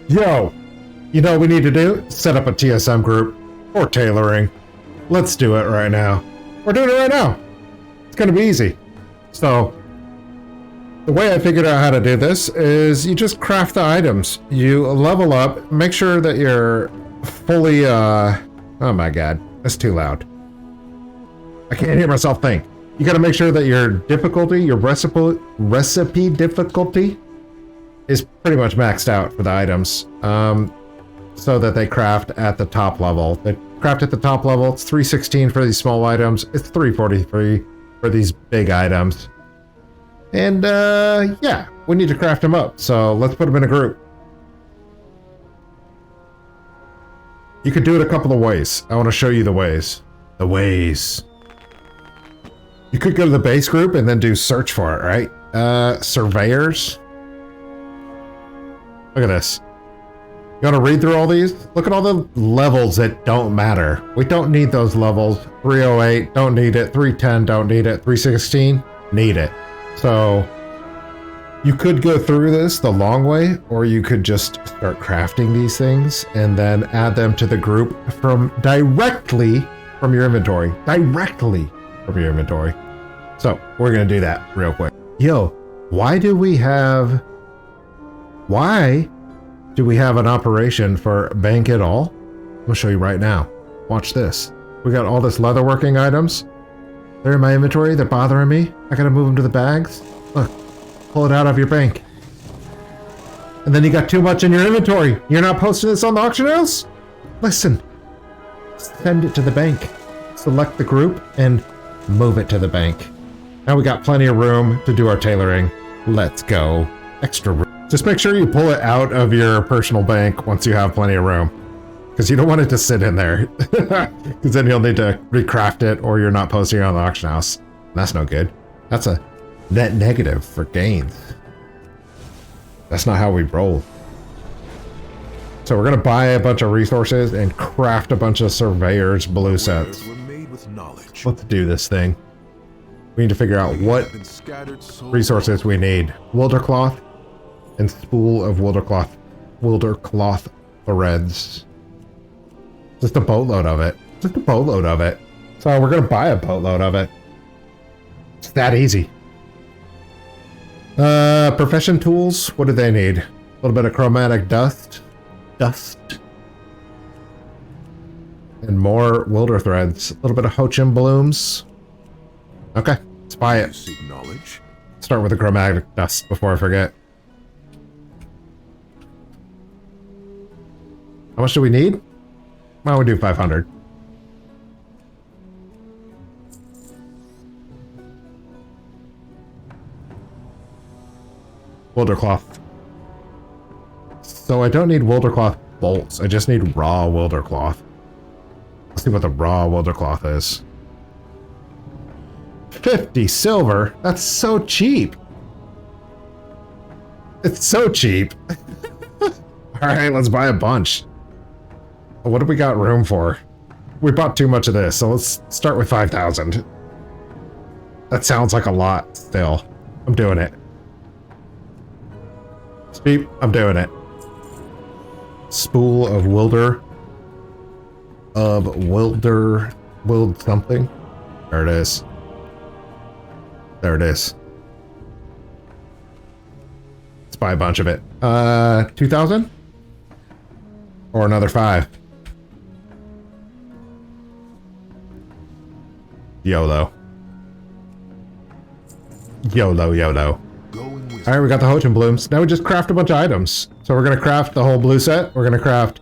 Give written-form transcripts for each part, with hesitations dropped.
Yo, you know what we need to do? Set up a TSM group or tailoring. Let's do it right now. We're doing it right now. It's gonna be easy. So, the way I figured out how to do this is you just craft the items. You level up, make sure that you're fully, oh my god, that's too loud. I can't hear myself think. You gotta make sure that your difficulty, your recipe difficulty is pretty much maxed out for the items. So that they craft at the top level. They craft at the top level, it's 316 for these small items, it's 343 for these big items. And yeah, we need to craft them up, so let's put them in a group. You could do it a couple of ways. I want to show you the ways. The ways. You could go to the base group and then do search for it, right? Surveyors. Look at this. You want to read through all these? Look at all the levels that don't matter. We don't need those levels. 308, don't need it. 310, don't need it. 316, need it. So you could go through this the long way, or you could just start crafting these things and then add them to the group from directly from your inventory. Directly from your inventory. So we're going to do that real quick. Yo, why do we have an operation for bank it all? I'll show you right now. Watch this. We got all this leatherworking items. They're in my inventory. They're bothering me. I gotta move them to the bags. Look, pull it out of your bank. And then you got too much in your inventory. You're not posting this on the auction house? Listen, send it to the bank. Select the group and move it to the bank. Now we got plenty of room to do our tailoring. Let's go. Extra room. Just make sure you pull it out of your personal bank once you have plenty of room. Because you don't want it to sit in there. Because then you'll need to recraft it or you're not posting it on the auction house. That's no good. That's a net negative for gains. That's not how we roll. So we're going to buy a bunch of resources and craft a bunch of surveyors blue sets. Let's do this thing. We need to figure out what resources we need. Wilder cloth and spool of wilder cloth threads. Just a boatload of it. Just a boatload of it. So we're gonna buy a boatload of it. It's that easy. Profession tools. What do they need? A little bit of chromatic dust. And more wilder threads. A little bit of Ho-Chim blooms. Okay, let's buy it. Start with the chromatic dust before I forget. How much do we need? Why don't we do 500? Wilder cloth. So I don't need wilder cloth bolts. I just need raw wilder cloth. Let's see what the raw wilder cloth is. 50 silver? That's so cheap. It's so cheap. Alright, let's buy a bunch. What do we got room for? We bought too much of this, so let's start with 5,000. That sounds like a lot still. I'm doing it. Speep, I'm doing it. Spool of wilder. Wild something. There it is. There it is. Let's buy a bunch of it. 2,000? Or another 5. YOLO. YOLO. Alright, we got the Ho-Chim blooms. Now we just craft a bunch of items. So we're gonna craft the whole blue set. We're gonna craft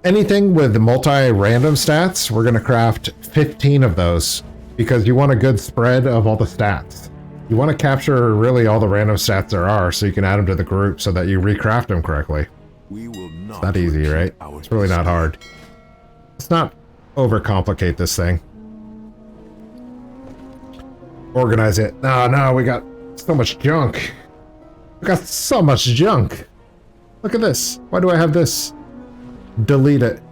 anything with multi-random stats. We're gonna craft 15 of those. Because you want a good spread of all the stats. You want to capture really all the random stats there are so you can add them to the group so that you recraft them correctly. It's not easy, right? It's really not hard. Let's not overcomplicate this thing. Organize it. No, we got so much junk. We got so much junk. Look at this. Why do I have this? Delete it.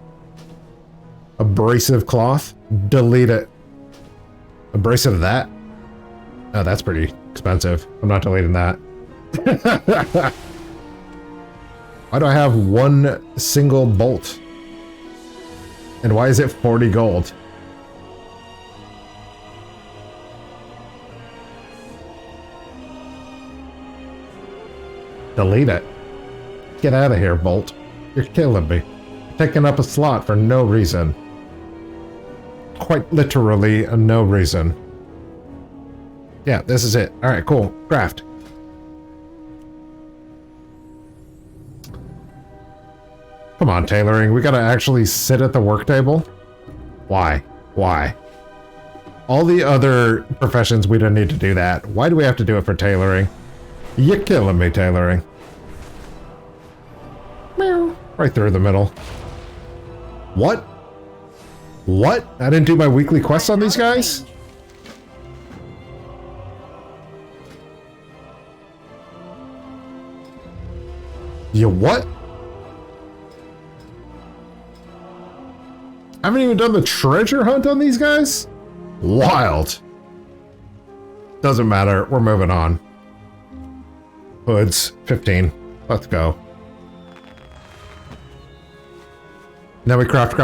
Abrasive cloth. Delete it. Abrasive of that? Oh, that's pretty expensive. I'm not deleting that. Why do I have one single bolt? And why is it 40 gold? Delete it. Get out of here, Bolt. You're killing me. You're taking up a slot for no reason. Quite literally, no reason. Yeah, this is it. Alright, cool. Craft. Come on, tailoring. We gotta actually sit at the work table? Why? Why? All the other professions, we don't need to do that. Why do we have to do it for tailoring? You're killing me, tailoring. Meow. Right through the middle. What? What? I didn't do my weekly quests on these guys? You what? I haven't even done the treasure hunt on these guys? Wild. Doesn't matter. We're moving on. Hoods, 15. Let's go. Now we craft.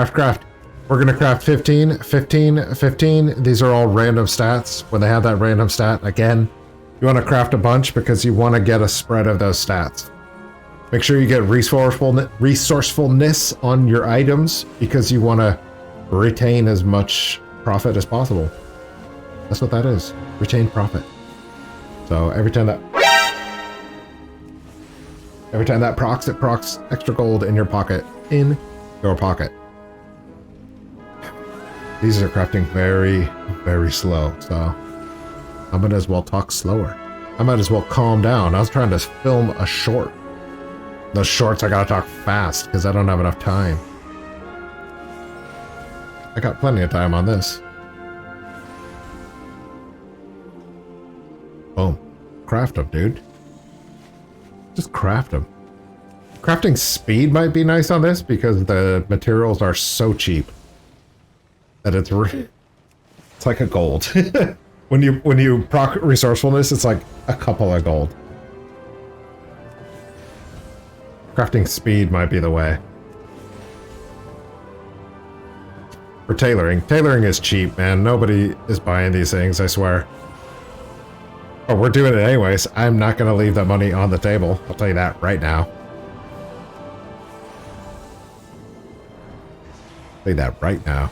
We're going to craft 15, 15, 15. These are all random stats. When they have that random stat, again, you want to craft a bunch because you want to get a spread of those stats. Make sure you get resourcefulness on your items because you want to retain as much profit as possible. That's what that is. Retain profit. So every time that procs, it procs extra gold in your pocket. In your pocket. These are crafting very, very slow, so I might as well talk slower. I might as well calm down. I was trying to film a short. Those shorts, I gotta talk fast because I don't have enough time. I got plenty of time on this. Boom. Craft them, dude. Just craft them. Crafting speed might be nice on this because the materials are so cheap that it's like a gold. when you proc resourcefulness, it's like a couple of gold. Crafting speed might be the way. For tailoring. Tailoring is cheap, man. Nobody is buying these things, I swear. But we're doing it anyways. I'm not going to leave that money on the table. I'll tell you that right now. Say that right now.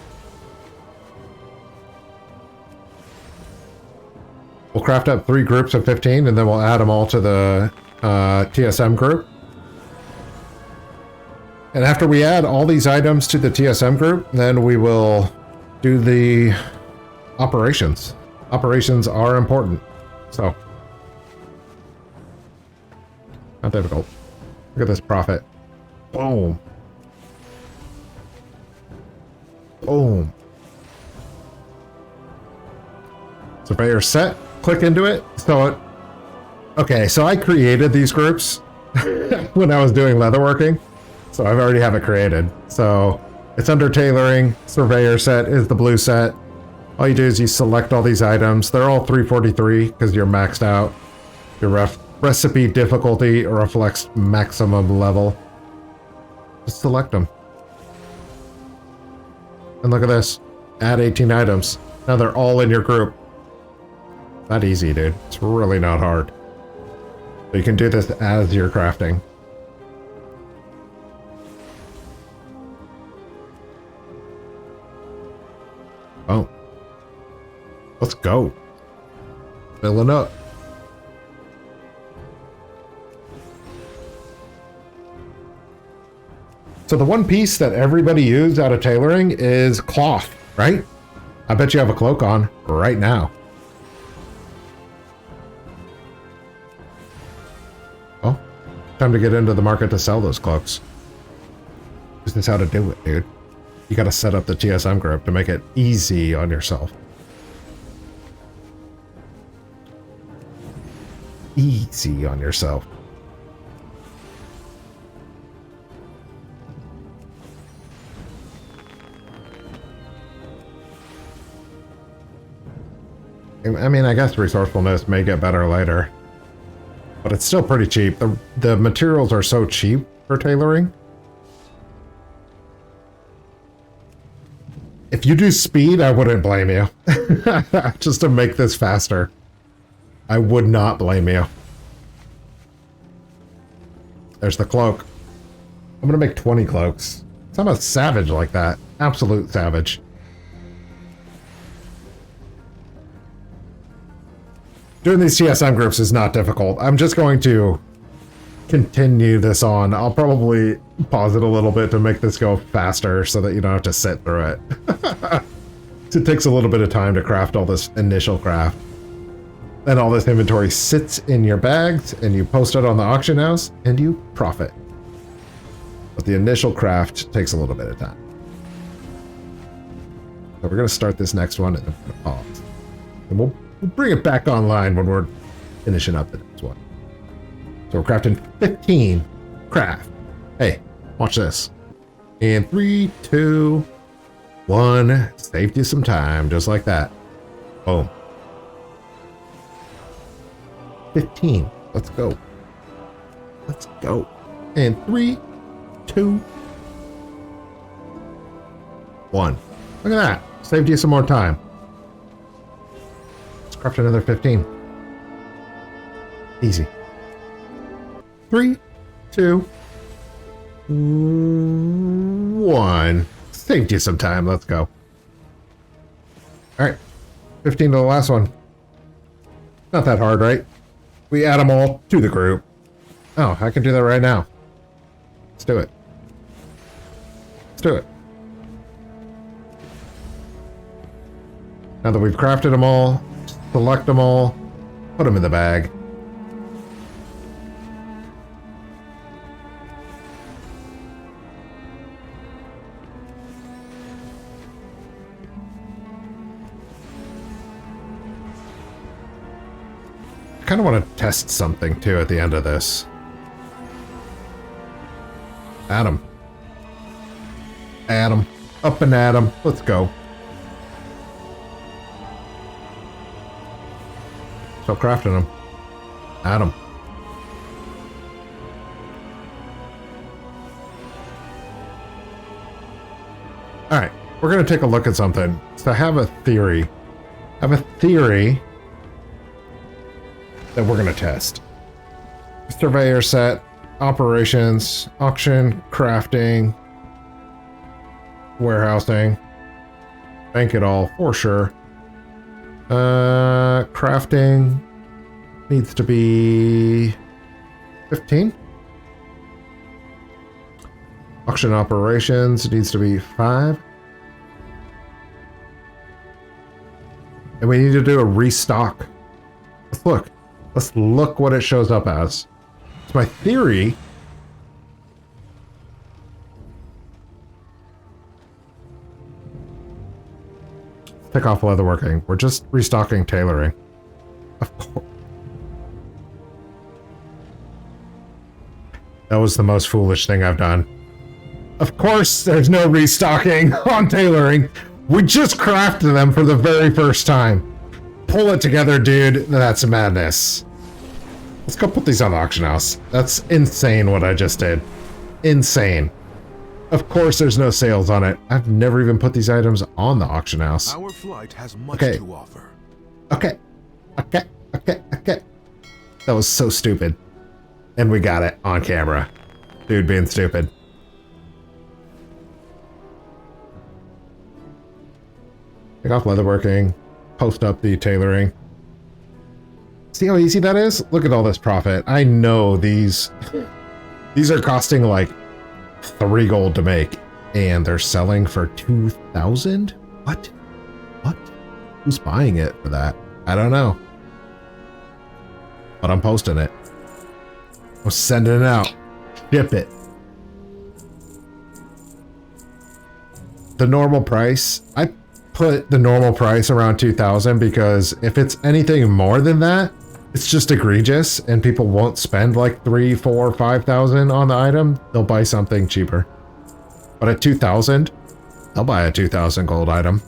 We'll craft up 3 groups of 15 and then we'll add them all to the TSM group. And after we add all these items to the TSM group, then we will do the operations. Operations are important. So, not difficult. Look at this profit. Boom. Boom. Surveyor set. Click into it. Okay, so I created these groups when I was doing leatherworking. So I already have it created. So it's under tailoring. Surveyor set is the blue set. All you do is you select all these items. They're all 343 because you're maxed out. Your recipe difficulty reflects maximum level. Just select them. And look at this. Add 18 items. Now they're all in your group. Not easy, dude. It's really not hard. So you can do this as you're crafting. Oh. Let's go. Filling up. So the one piece that everybody used out of tailoring is cloth, right? I bet you have a cloak on right now. Oh, time to get into the market to sell those cloaks. This is how to do it, dude. You gotta set up the TSM group to make it easy on yourself. Easy on yourself. I mean, I guess resourcefulness may get better later. But it's still pretty cheap. The materials are so cheap for tailoring. If you do speed, I wouldn't blame you. Just to make this faster. I would not blame you. There's the cloak. I'm gonna make 20 cloaks. I'm a savage like that. Absolute savage. Doing these TSM groups is not difficult. I'm just going to continue this on. I'll probably pause it a little bit to make this go faster so that you don't have to sit through it. It takes a little bit of time to craft all this initial craft. Then all this inventory sits in your bags and you post it on the auction house and you profit. But the initial craft takes a little bit of time. So we're going to start this next one and then we're going to pause. And we'll bring it back online when we're finishing up the next one. So we're crafting 15 craft. Hey, watch this. In 3, 2, 1. Saved you some time, just like that. Boom. 15. Let's go. Let's go. And 3, 2, 1. Look at that. Saved you some more time. Let's craft another 15. Easy. 3, 2, 1. Saved you some time. Let's go. All right. 15 to the last one. Not that hard, right? We add them all to the group. Oh, I can do that right now. Let's do it. Let's do it. Now that we've crafted them all, select them all, put them in the bag. I kind of want to test something too at the end of this. Adam. Adam. Up and at 'em. Let's go. Still crafting them. Adam. Alright. We're going to take a look at something. So I have a theory. I have a theory that we're going to test. Surveyor set, operations, auction, crafting, warehousing, bank it all for sure. Crafting needs to be 15. Auction operations needs to be 5. And we need to do a restock. Let's look. Let's look what it shows up as. It's my theory. Let's take off leatherworking. We're just restocking tailoring. Of course. That was the most foolish thing I've done. Of course, there's no restocking on tailoring. We just crafted them for the very first time. Pull it together, dude. That's madness. Let's go put these on the auction house. That's insane what I just did. Insane. Of course there's no sales on it. I've never even put these items on the auction house. Our flight has much to offer. Okay. That was so stupid. And we got it on camera. Dude being stupid. Take off leatherworking. Post up the tailoring. See how easy that is? Look at all this profit. I know these are costing like 3 gold to make, and they're selling for 2,000? What? What? Who's buying it for that? I don't know. But I'm posting it. I'm sending it out. Ship it. The normal price, I put the normal price around 2,000 because if it's anything more than that, it's just egregious and people won't spend like 3, 4, 5,000 on the item. They'll buy something cheaper. But at 2,000, they'll buy a 2,000 gold item.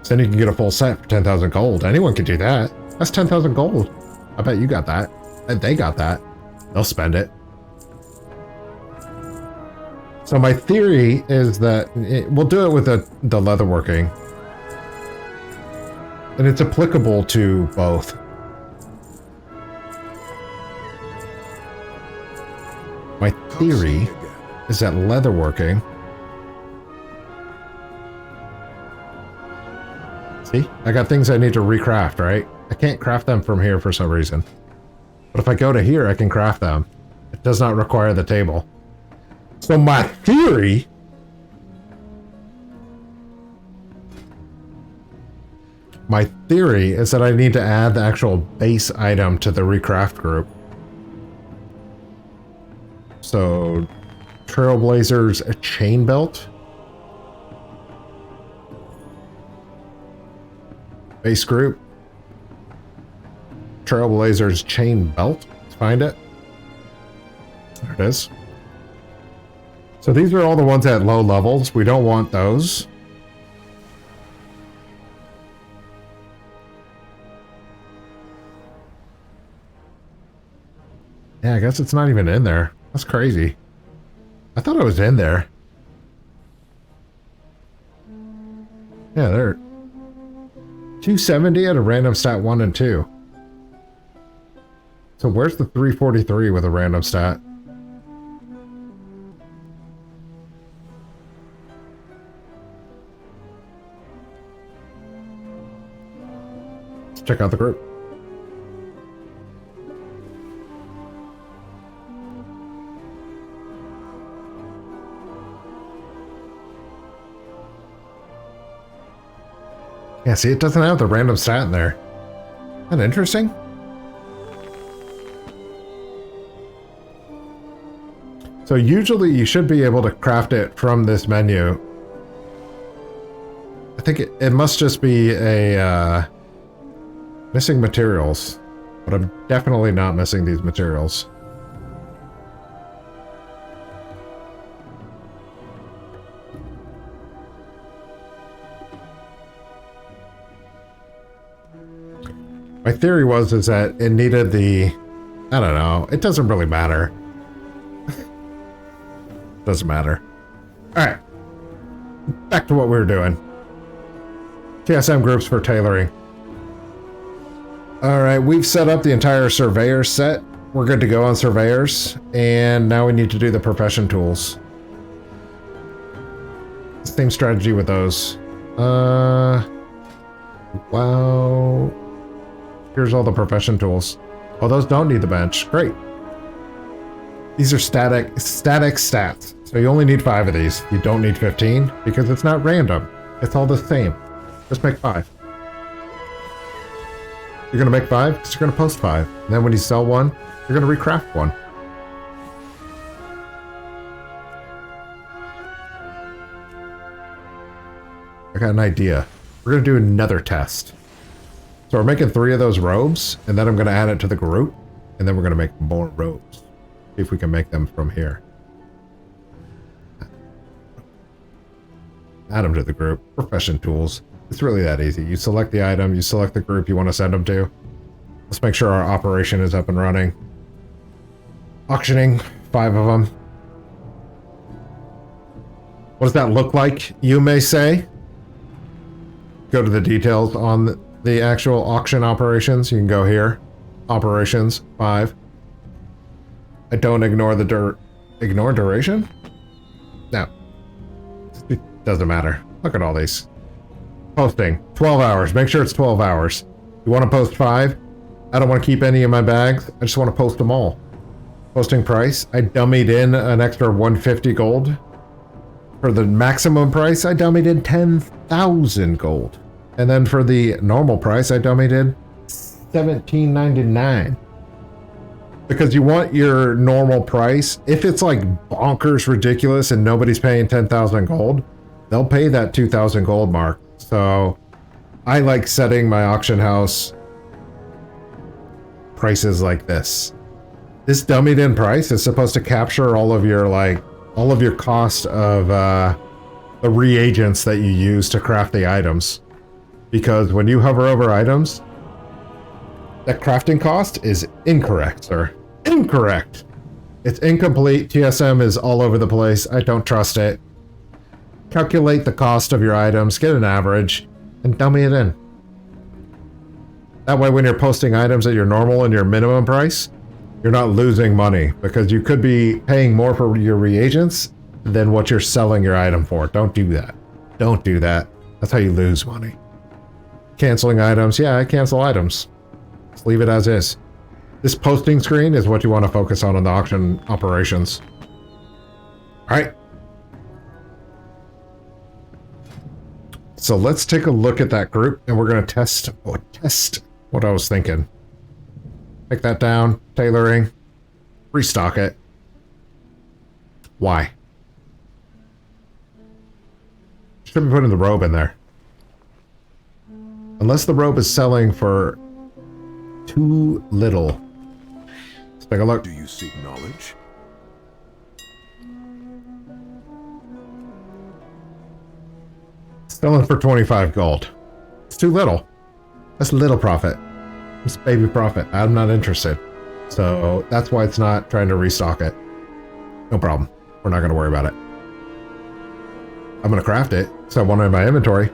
So then you can get a full set for 10,000 gold. Anyone can do that. That's 10,000 gold. I bet you got that. And they got that. They'll spend it. So my theory is that we'll do it with the leatherworking. And it's applicable to both. My theory is that leatherworking... See? I got things I need to recraft, right? I can't craft them from here for some reason. But if I go to here, I can craft them. It does not require the table. So my theory... My theory is that I need to add the actual base item to the recraft group. So, Trailblazers, a chain belt. Base group. Trailblazers chain belt. Let's find it. There it is. So these are all the ones at low levels. We don't want those. Yeah, I guess it's not even in there. That's crazy. I thought it was in there. Yeah, there. 270 at a random stat 1 and 2. So where's the 343 with a random stat? Let's check out the group. Yeah, see, it doesn't have the random stat in there. Isn't that interesting? So usually you should be able to craft it from this menu. I think it must just be a missing materials, but I'm definitely not missing these materials. My theory is that it needed the, I don't know, it doesn't really matter. Doesn't matter. Alright. Back to what we were doing. TSM groups for tailoring. Alright, we've set up the entire surveyor set. We're good to go on surveyors. And now we need to do the profession tools. Same strategy with those. Wow. Here's all the profession tools. Oh, those don't need the bench. Great. These are static stats. So you only need 5 of these. You don't need 15 because it's not random. It's all the same. Just make 5. You're gonna make 5 because you're gonna post 5. And then when you sell one, you're gonna recraft one. I got an idea. We're gonna do another test. So we're making 3 of those robes, and then I'm gonna add it to the group, and then we're gonna make more robes. See if we can make them from here. Add them to the group. Profession tools. It's really that easy. You select the item, you select the group you want to send them to. Let's make sure our operation is up and running. Auctioning, 5 of them. What does that look like, you may say? Go to the details on the actual auction operations. You can go here. Operations, 5. I don't ignore the ignore duration? No. It doesn't matter. Look at all these. Posting, 12 hours. Make sure it's 12 hours. You want to post 5? I don't want to keep any in my bags. I just want to post them all. Posting price, I dummied in an extra 150 gold. For the maximum price, I dummied in 10,000 gold. And then for the normal price, I dummied in $17.99. Because you want your normal price. If it's like bonkers ridiculous and nobody's paying 10,000 gold, they'll pay that 2,000 gold mark. So I like setting my auction house prices like this. This dummied in price is supposed to capture all of your cost of the reagents that you use to craft the items. Because when you hover over items, That crafting cost is incorrect, sir. Incorrect. It's incomplete. TSM is all over the place. I don't trust it. Calculate the cost of your items, get an average, and dummy it in. That way when you're posting items at your normal and your minimum price, you're not losing money because you could be paying more for your reagents than what you're selling your item for. Don't do that. Don't do that. That's how you lose money. Canceling items. Yeah, I cancel items. Just leave it as is. This posting screen is what you want to focus on in the auction operations. All right. So let's take a look at that group and we're going to test what I was thinking. Take that down, tailoring, restock it. Why? Should be putting the robe in there. Unless the robe is selling for too little. Let's take a look. Do you seek knowledge? Selling for 25 gold. It's too little. That's little profit. It's baby profit. I'm not interested. So that's why it's not trying to restock it. No problem. We're not going to worry about it. I'm going to craft it, so I want it in my inventory.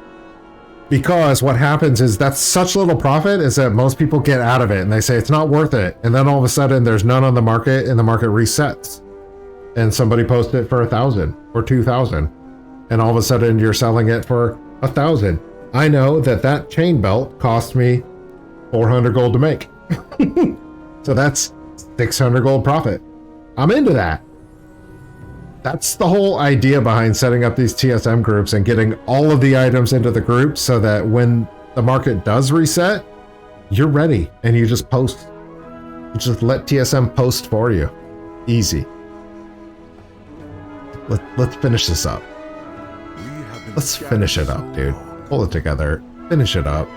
Because what happens is that's such little profit is that most people get out of it and they say it's not worth it. And then all of a sudden there's none on the market and the market resets. And somebody posts it for 1,000 or 2,000. And all of a sudden you're selling it for 1,000. I know that that chain belt cost me 400 gold to make. So that's 600 gold profit. I'm into that. That's the whole idea behind setting up these TSM groups and getting all of the items into the group so that when the market does reset, you're ready and you just post. You just let TSM post for you. Easy. Let's finish this up. Let's finish it up, dude. Pull it together. Finish it up.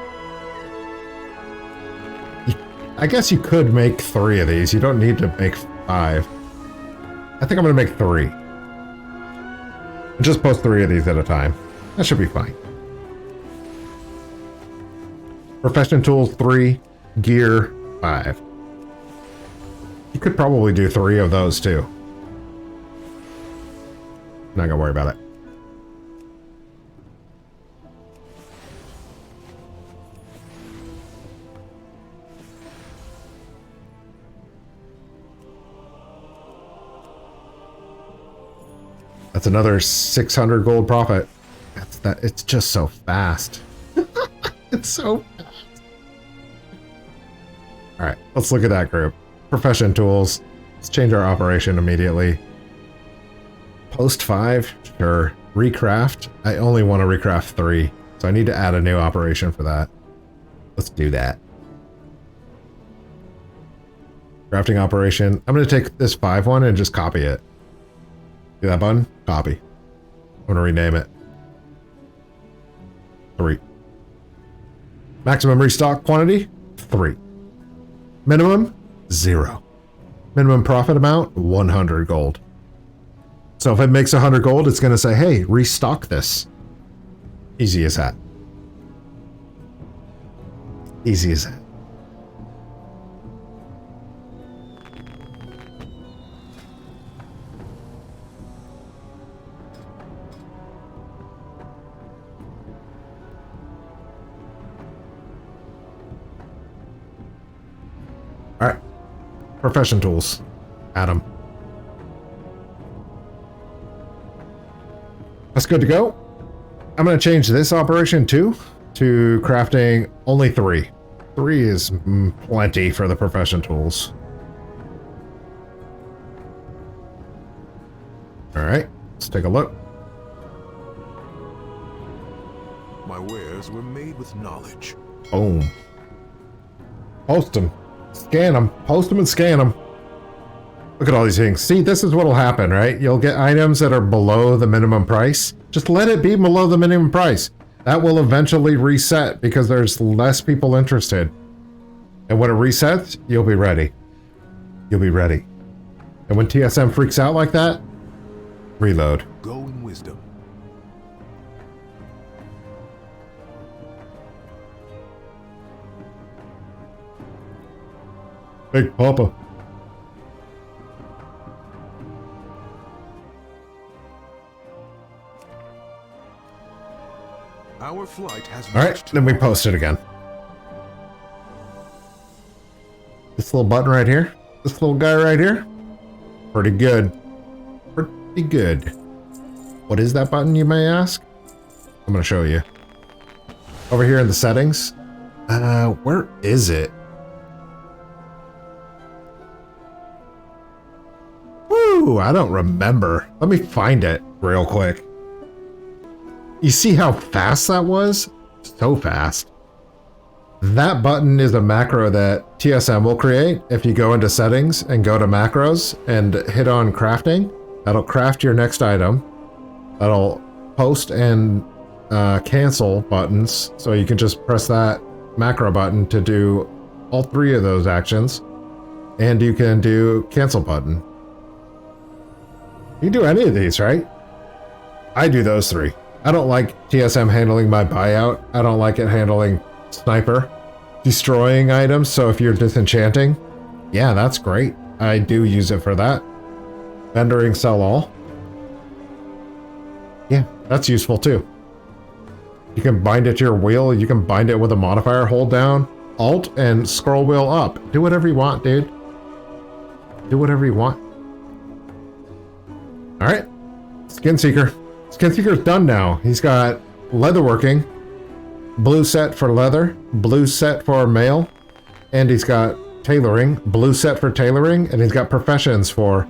I guess you could make 3 of these. You don't need to make 5. I think I'm going to make 3. Just post 3 of these at a time. That should be fine. Profession tools 3, gear 5. You could probably do 3 of those too. Not gonna worry about it. That's another 600 gold profit. That's that. It's just so fast. It's so fast. All right, let's look at that group. Profession tools. Let's change our operation immediately. Post 5, sure. Recraft. I only want to recraft 3, so I need to add a new operation for that. Let's do that. Crafting operation. I'm going to take this 5 one and just copy it. See that button? Copy. I'm going to rename it. 3. Maximum restock quantity? 3. Minimum? 0. Minimum profit amount? 100 gold. So if it makes 100 gold, it's going to say, hey, restock this. Easy as that. Easy as that. All right, profession tools, Adam. That's good to go. I'm going to change this operation too to crafting only 3. 3 is plenty for the profession tools. All right, let's take a look. My wares were made with knowledge. Boom. Post them. Scan them. Post them and scan them. Look at all these things. See, this is what'll happen, right? You'll get items that are below the minimum price. Just let it be below the minimum price. That will eventually reset because there's less people interested. And when it resets, you'll be ready. You'll be ready. And when TSM freaks out like that, reload. Go in wisdom. Big Papa. Our flight has Alright, then we post it again. This little button right here. This little guy right here. Pretty good. Pretty good. What is that button, you may ask? I'm gonna show you. Over here in the settings. Where is it? Woo, I don't remember. Let me find it real quick. You see how fast that was? So fast. That button is a macro that TSM will create. If you go into settings and go to macros and hit on crafting, that'll craft your next item. That'll post and cancel buttons. So you can just press that macro button to do all three of those actions. And you can do cancel button. You can do any of these, right? I do those three. I don't like TSM handling my buyout. I don't like it handling sniper, destroying items. So if you're disenchanting, yeah, that's great. I do use it for that. Vendoring sell all. Yeah, that's useful too. You can bind it to your wheel. You can bind it with a modifier. Hold down Alt and scroll wheel up. Do whatever you want, dude. Do whatever you want. All right, Skin Seeker. Skin Seeker's done now. He's got leatherworking, blue set for leather, blue set for mail, and he's got tailoring, blue set for tailoring, and he's got professions for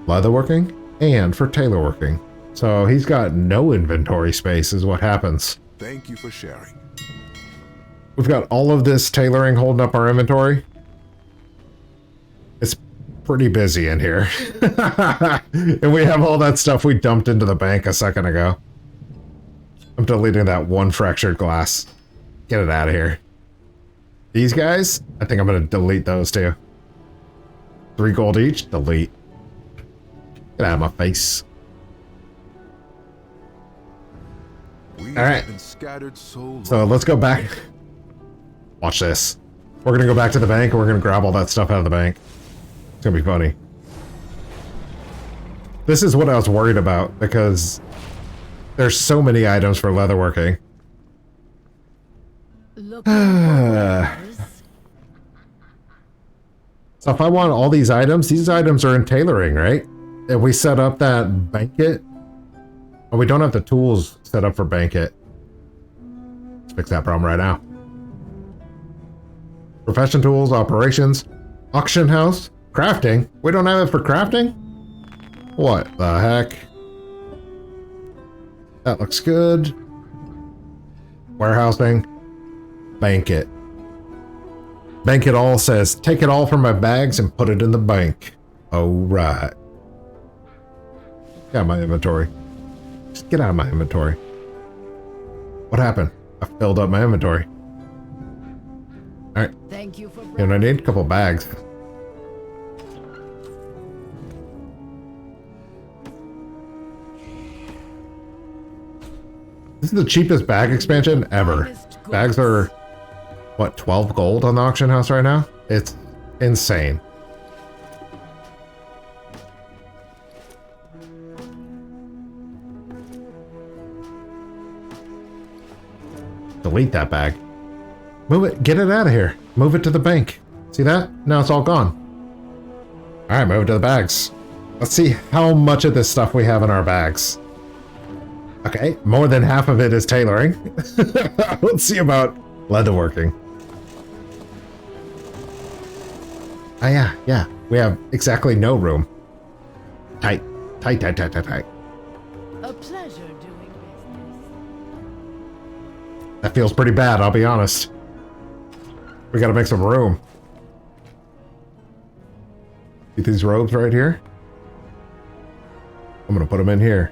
leatherworking and for tailorworking. So he's got no inventory space is what happens. Thank you for sharing. We've got all of this tailoring holding up our inventory. It's pretty busy in here. And we have all that stuff we dumped into the bank a second ago. I'm deleting that one fractured glass. Get it out of here. These guys, I think I'm going to delete those too. 3 gold each, delete. Get out of my face. We all right. have been scattered so Let's go back. Watch this. We're going to go back to the bank and we're going to grab all that stuff out of the bank. It's going to be funny. This is what I was worried about because there's so many items for leatherworking. So if I want all these items are in tailoring, right? If we set up that banquet, oh, we don't have the tools set up for banquet. Let's fix that problem right now. Profession tools, operations, auction house, crafting. We don't have it for crafting? What the heck? That looks good. Warehousing. Banquet. Banquet all says, take it all from my bags and put it in the bank. Oh, right. Get out of my inventory. Just get out of my inventory. What happened? I filled up my inventory. Alright. Thank you for And I need a couple bags. This is the cheapest bag expansion ever. Bags are, what, 12 gold on the auction house right now? It's insane. Delete that bag. Move it. Get it out of here. Move it to the bank. See that? Now it's all gone. All right, move it to the bags. Let's see how much of this stuff we have in our bags. Okay, more than half of it is tailoring. Let's see about leatherworking. Oh yeah. We have exactly no room. Tight. a pleasure doing business. That feels pretty bad, I'll be honest. We gotta make some room. See these robes right here? I'm gonna put them in here.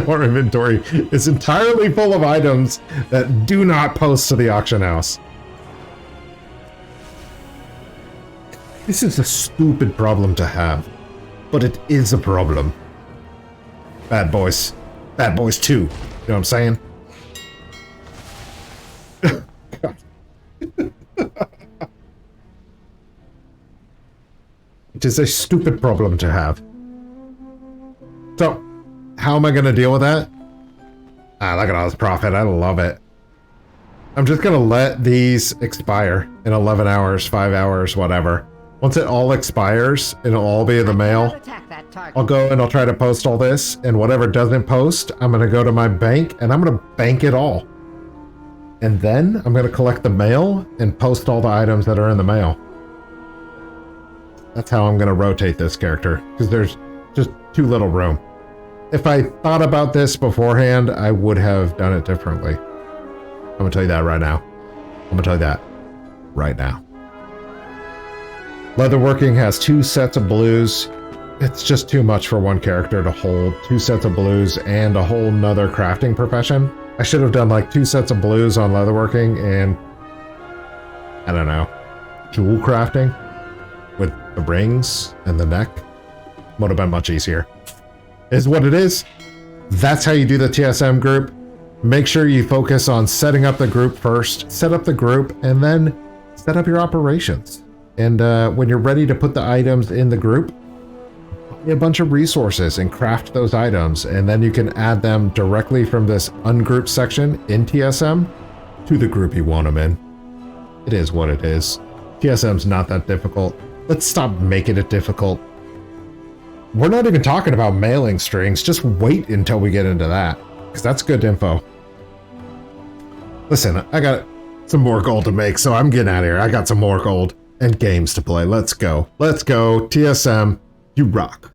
Our inventory is entirely full of items that do not post to the auction house. This is a stupid problem to have, but it is a problem. Bad Boys. Bad Boys 2. You know what I'm saying? It is a stupid problem to have. So, how am I going to deal with that? Ah, look at all this profit. I love it. I'm just going to let these expire in 11 hours, 5 hours, whatever. Once it all expires, it'll all be in the mail. I'll go and I'll try to post all this, and whatever doesn't post, I'm going to go to my bank and I'm going to bank it all. And then I'm going to collect the mail and post all the items that are in the mail. That's how I'm going to rotate this character, because there's just too little room. If I thought about this beforehand, I would have done it differently. I'm going to tell you that right now. I'm going to tell you that right now. Leatherworking has 2 sets of blues. It's just too much for one character to hold 2 sets of blues and a whole nother crafting profession. I should have done like 2 sets of blues on leatherworking and, I don't know, jewel crafting with the rings and the neck. Would have been much easier. Is what it is. That's how you do the TSM group. Make sure you focus on setting up the group first. Set up the group and then set up your operations. And when you're ready to put the items in the group, buy a bunch of resources and craft those items. And then you can add them directly from this ungroup section in TSM to the group you want them in. It is what it is. TSM's not that difficult. Let's stop making it difficult. We're not even talking about mailing strings. Just wait until we get into that, because that's good info. Listen, I got some more gold to make, so I'm getting out of here. I got some more gold and games to play. Let's go. Let's go. TSM, you rock.